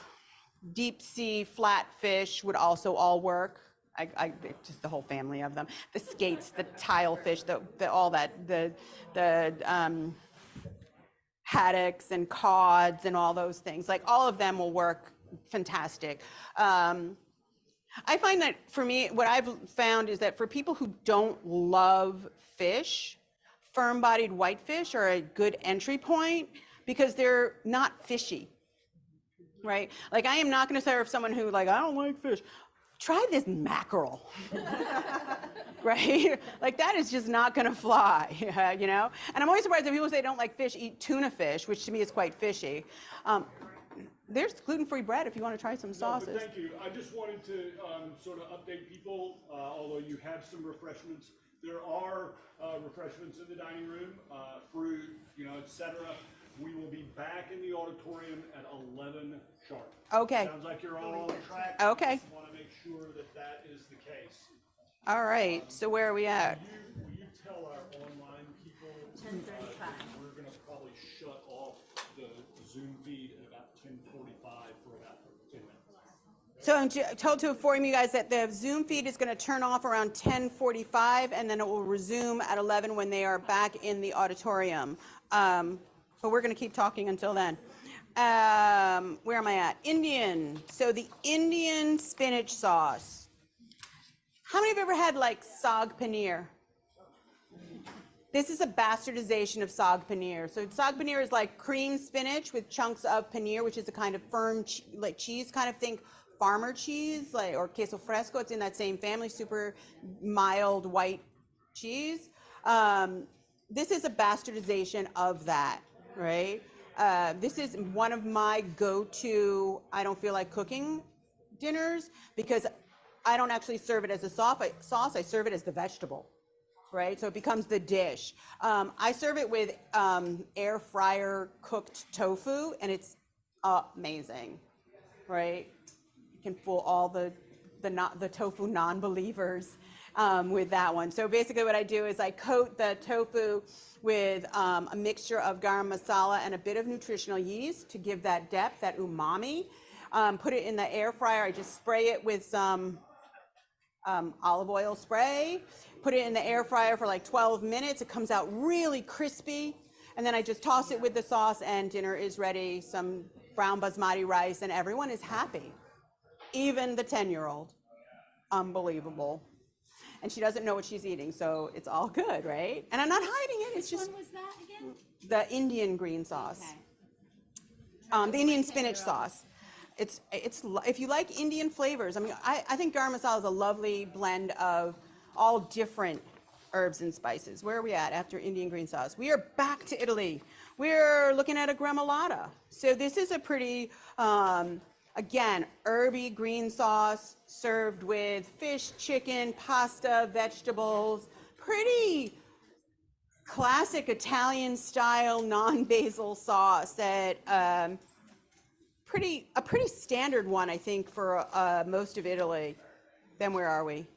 deep sea flat fish would also all work. Just the whole family of them. The skates, the tile fish, the haddocks and cods and all those things. Like all of them will work fantastic. I find that for me, what I've found is that for people who don't love fish, firm-bodied whitefish are a good entry point because they're not fishy, right? Like I am not going to serve someone who like, I don't like fish. Try this mackerel, right? Like that is just not going to fly, you know? And I'm always surprised when people say they don't like fish, eat tuna fish, which to me is quite fishy. There's gluten-free bread if you want to try some sauces. No, but thank you. I just wanted to sort of update people, although you have some refreshments. There are refreshments in the dining room, fruit, you know, etc. We will be back in the auditorium at 11 sharp. Okay. Sounds like you're all on track. Okay. Just want to make sure that is the case. All right. So where are we at? Will you tell our online people 10:35. We're going to probably shut off the Zoom feed at about 10:45 for about 10 minutes. So I'm told to inform you guys that the Zoom feed is going to turn off around 10:45, and then it will resume at 11 when they are back in the auditorium. But we're going to keep talking until then. Where am I at? Indian. So the Indian spinach sauce. How many of you ever had like saag paneer? This is a bastardization of saag paneer. So saag paneer is like cream spinach with chunks of paneer, which is a kind of firm like cheese, kind of think farmer cheese, like or queso fresco. It's in that same family, super mild white cheese. This is a bastardization of that, right? This is one of my go-to, I don't feel like cooking dinners, because I don't actually serve it as a sauce, I serve it as the vegetable, right? So it becomes the dish. I serve it with air fryer cooked tofu, and it's amazing, right? You can fool all the tofu non-believers with that one. So basically what I do is I coat the tofu with a mixture of garam masala and a bit of nutritional yeast to give that depth, that umami. Put it in the air fryer. I just spray it with some olive oil spray. Put it in the air fryer for like 12 minutes. It comes out really crispy. And then I just toss it with the sauce and dinner is ready. Some brown basmati rice and everyone is happy. Even the 10-year-old. Unbelievable. And she doesn't know what she's eating, so it's all good, right? And I'm not hiding it. It's just What was that again? the Indian green sauce. The Indian spinach sauce. It's if you like Indian flavors, I mean, I think garam masala is a lovely blend of all different herbs and spices. Where are we at after Indian green sauce? We are back to Italy. We're looking at a gremolata. So this is a pretty, again, herby green sauce served with fish, chicken, pasta, vegetables. Pretty classic Italian style non-basil sauce that a pretty standard one, I think, for most of Italy. Then where are we?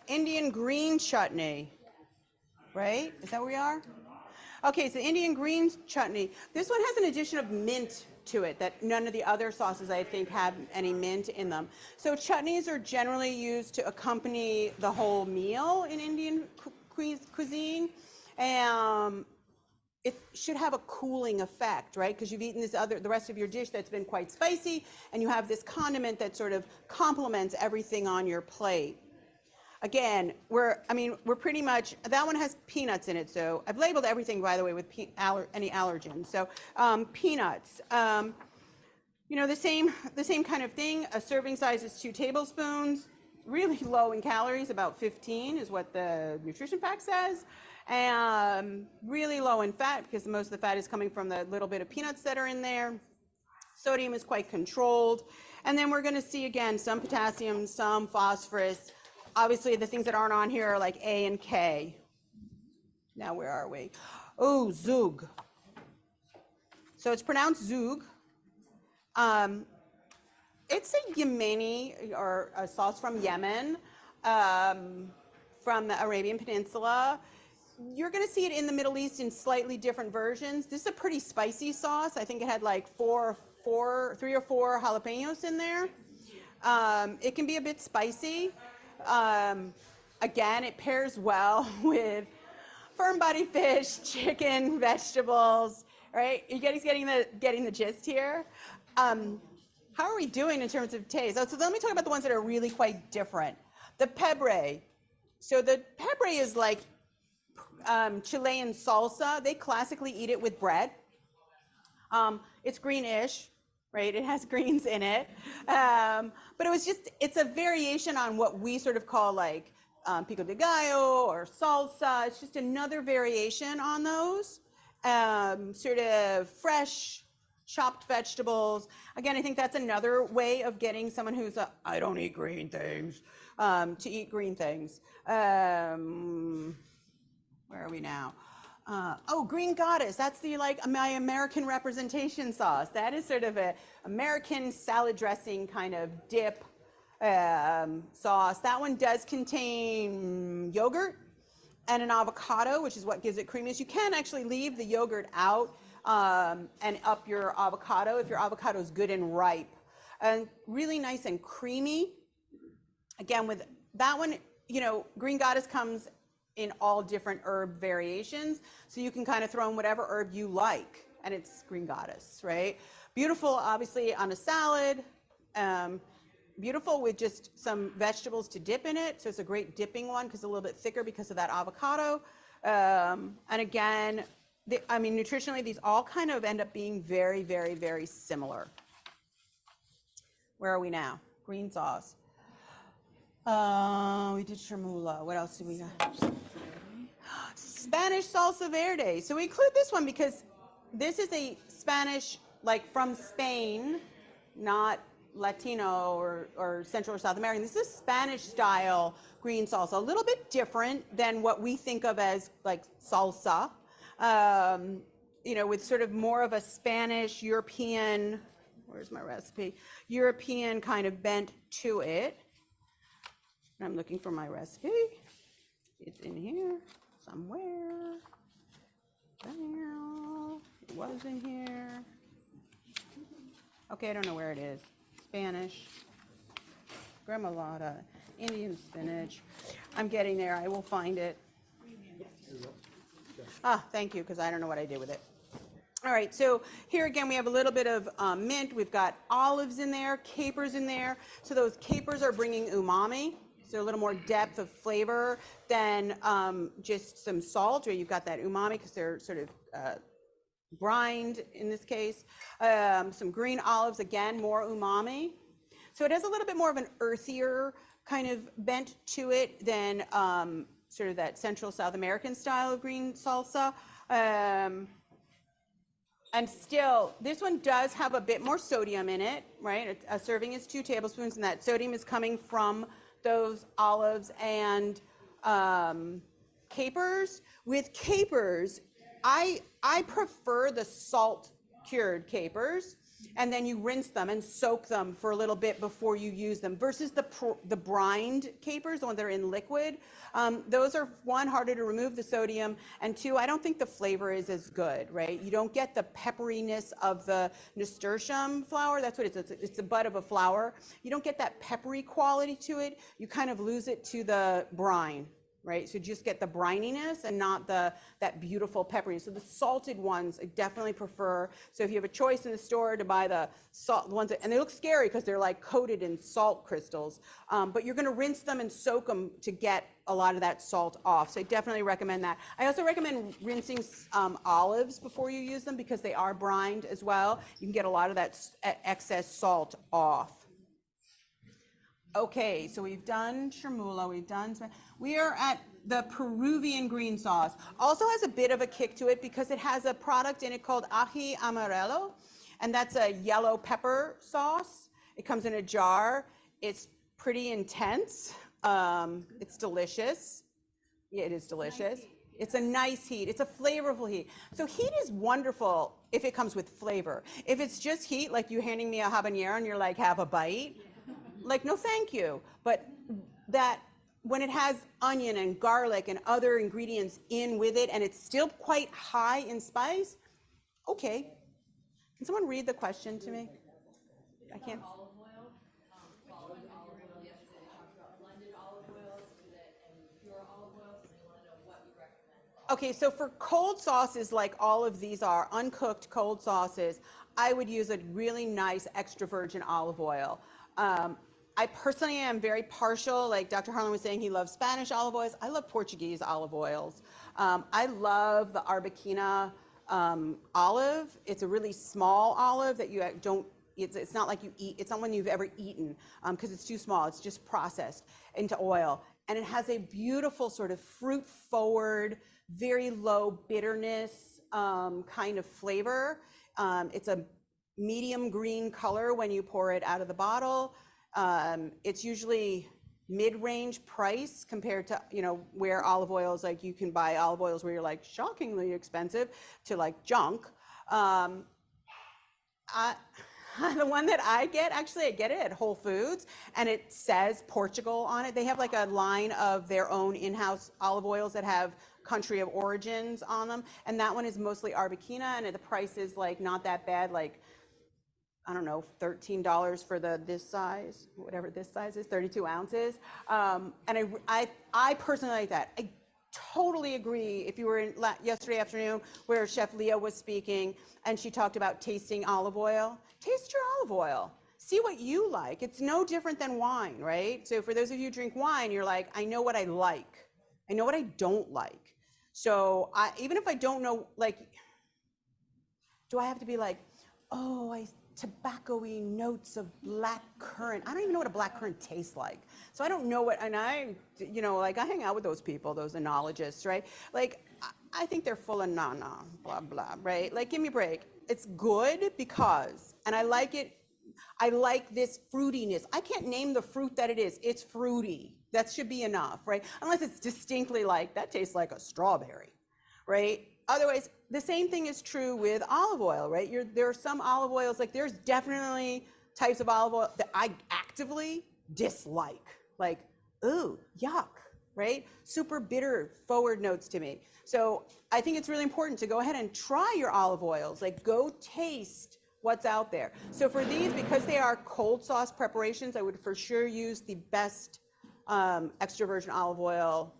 Indian green chutney, right? Is that where we are? Okay, so Indian green chutney. This one has an addition of mint to it that none of the other sauces, I think, have any mint in them. So chutneys are generally used to accompany the whole meal in Indian cuisine. And it should have a cooling effect, right? Because you've eaten the rest of your dish that's been quite spicy, and you have this condiment that sort of complements everything on your plate. Again, we're pretty much, that one has peanuts in it, so I've labeled everything, by the way, with any allergens. So peanuts, the same kind of thing. A serving size is 2 tablespoons, really low in calories, about 15 is what the nutrition fact says. And really low in fat, because most of the fat is coming from the little bit of peanuts that are in there. Sodium is quite controlled. And then we're going to see, again, some potassium, some phosphorus. Obviously, the things that aren't on here are like A and K. Now, where are we? Oh, zug. So it's pronounced zug. It's a Yemeni, or a sauce from Yemen, from the Arabian Peninsula. You're going to see it in the Middle East in slightly different versions. This is a pretty spicy sauce. I think it had like 3 or 4 jalapenos in there. It can be a bit spicy. Again, it pairs well with firm-bodied fish, chicken, vegetables, right? You guys getting the gist here? How are we doing in terms of taste? So let me talk about the ones that are really quite different. The pebre. So the pebre is like Chilean salsa. They classically eat it with bread. It's greenish, right? It has greens in it. But it's a variation on what we sort of call like pico de gallo or salsa. It's just another variation on those. Sort of fresh, chopped vegetables. Again, I think that's another way of getting someone who's I don't eat green things, to eat green things. Where are we now? Green Goddess. That's my American representation sauce. That is sort of a American salad dressing kind of dip sauce. That one does contain yogurt and an avocado, which is what gives it creaminess. You can actually leave the yogurt out and up your avocado if your avocado is good and ripe. And really nice and creamy. Again, with that one, Green Goddess comes in all different herb variations. So you can kind of throw in whatever herb you like, and it's Green Goddess, right? Beautiful, obviously, on a salad. Beautiful with just some vegetables to dip in it. So it's a great dipping one because it's a little bit thicker because of that avocado. And again, nutritionally, these all kind of end up being very, very, very similar. Where are we now? Green sauce. We did chermoula. What else do we got? Spanish salsa verde. So we include this one because this is a Spanish, like from Spain, not Latino or Central or South American. This is Spanish style green salsa, a little bit different than what we think of as like salsa, you know, with sort of more of a Spanish, European, where's my recipe? European kind of bent to it. I'm looking for my recipe. It's in here somewhere. It was in here. Okay, I don't know where it is. Spanish, gremolata, Indian spinach. I'm getting there. I will find it. Ah, thank you, because I don't know what I did with it. All right, so here again, we have a little bit of mint. We've got olives in there, capers in there. So those capers are bringing umami. So a little more depth of flavor than just some salt, or you've got that umami because they're sort of brined in this case. Some green olives, again, more umami. So it has a little bit more of an earthier kind of bent to it than sort of that Central South American style of green salsa. And still, this one does have a bit more sodium in it, right? A serving is 2 tablespoons, and that sodium is coming from those olives and capers. With capers, I prefer the salt cured capers, and then you rinse them and soak them for a little bit before you use them, versus the brined capers, the ones that are in liquid. Those are, 1, harder to remove the sodium, and 2, I don't think the flavor is as good, right? You don't get the pepperiness of the nasturtium flower. That's what it is. It's a bud of a flower. You don't get that peppery quality to it. You kind of lose it to the brine, right? So just get the brininess and not that beautiful pepperiness. So the salted ones I definitely prefer. So if you have a choice in the store to buy the salt ones, and they look scary because they're like coated in salt crystals, but you're going to rinse them and soak them to get a lot of that salt off. So I definitely recommend that. I also recommend rinsing olives before you use them because they are brined as well. You can get a lot of that excess salt off. Okay, so we've done chermoula, we are at the Peruvian green sauce. Also has a bit of a kick to it because it has a product in it called ají amarillo, and that's a yellow pepper sauce. It comes in a jar. It's pretty intense. It's delicious. Yeah, it is delicious. It's a nice heat. It's a flavorful heat. So heat is wonderful if it comes with flavor. If it's just heat, like you handing me a habanero and you're like, have a bite, like, no, thank you. But that when it has onion and garlic and other ingredients in with it, and it's still quite high in spice, okay. Can someone read the question to me? I can't. Olive oil, following olive oil yesterday, talked about blended olive oils and pure olive oils, and they want to know what you recommend. Okay, so for cold sauces, like all of these are, uncooked cold sauces, I would use a really nice extra virgin olive oil. I personally am very partial, like Dr. Harlan was saying, he loves Spanish olive oils. I love Portuguese olive oils. I love the Arbequina olive. It's a really small olive that you don't, it's not like you eat, it's not one you've ever eaten because it's too small. It's just processed into oil. And it has a beautiful sort of fruit forward, very low bitterness kind of flavor. It's a medium green color when you pour it out of the bottle. It's usually mid-range price compared to, you know, where olive oils, like you can buy olive oils where you're like shockingly expensive to like junk. The one that I get, actually I get it at Whole Foods, and it says Portugal on it. They have like a line of their own in-house olive oils that have country of origins on them. And that one is mostly Arbequina, and the price is like not that bad, like, I don't know, $13 for this size, whatever this size is, 32 ounces. And I personally like that. I totally agree. If you were in yesterday afternoon where Chef Leah was speaking and she talked about tasting olive oil, taste your olive oil. See what you like. It's no different than wine, right? So for those of you who drink wine, you're like, I know what I like. I know what I don't like. So even if I don't know, like, do I have to be like, oh, tobacco-y notes of black currant. I don't even know what a black currant tastes like. So I don't know what, and I, you know, like I hang out with those people, those enologists, right? Like I think they're full of blah, blah, right? Like, give me a break. It's good because, and I like it, I like this fruitiness. I can't name the fruit that it is. It's fruity. That should be enough, right? Unless it's distinctly like, that tastes like a strawberry, right? Otherwise, the same thing is true with olive oil, right? There are some olive oils, like there's definitely types of olive oil that I actively dislike. Like, ooh, yuck, right? Super bitter forward notes to me. So I think it's really important to go ahead and try your olive oils. Like, go taste what's out there. So for these, because they are cold sauce preparations, I would for sure use the best extra virgin olive oil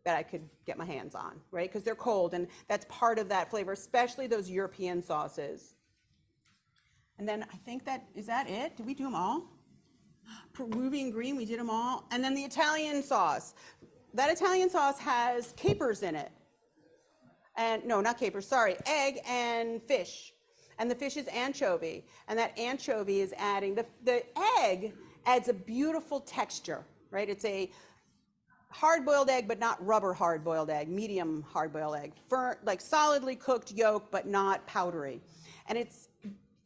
that I could get my hands on, right? Because they're cold, and that's part of that flavor, especially those European sauces. And then I think is that it? Did we do them all? Peruvian green, we did them all. And then the Italian sauce. That Italian sauce has capers in it. And no, not capers, sorry, egg and fish. And the fish is anchovy. And that anchovy is adding, the egg adds a beautiful texture, right? It's a hard-boiled egg, but not rubber hard-boiled egg, medium hard-boiled egg. Like solidly cooked yolk, but not powdery. And it's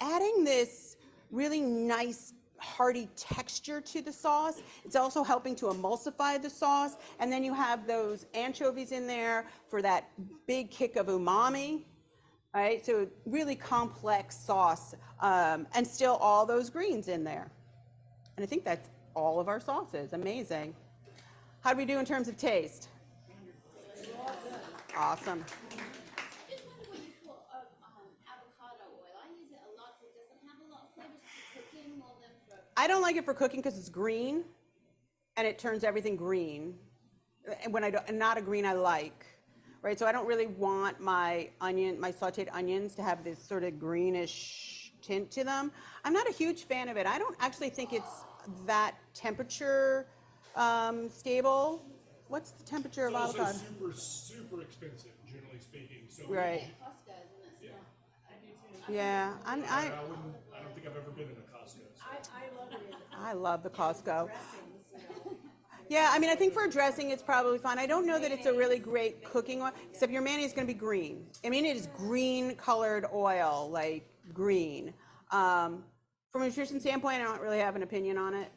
adding this really nice hearty texture to the sauce. It's also helping to emulsify the sauce. And then you have those anchovies in there for that big kick of umami. All right, so really complex sauce, and still all those greens in there. And I think that's all of our sauces. Amazing. How do we do in terms of taste? Awesome. Just wonder when you put avocado oil. I use it a lot, so it doesn't have a lot of flavors for cooking more than for. I don't like it for cooking because it's green, and it turns everything green. And and not a green I like. Right, so I don't really want my sauteed onions to have this sort of greenish tint to them. I'm not a huge fan of it. I don't actually think it's that temperature stable. What's the temperature of It's also avocado? super expensive, generally speaking. So Right. Costco, and it's not. Yeah, I don't think I've ever been in a Costco. So. I love the Costco. Yeah, I mean, I think for dressing, it's probably fine. I don't know that it's a really great cooking oil, except your mayonnaise is going to be green. I mean, it is green colored oil, like green. From a nutrition standpoint, I don't really have an opinion on it.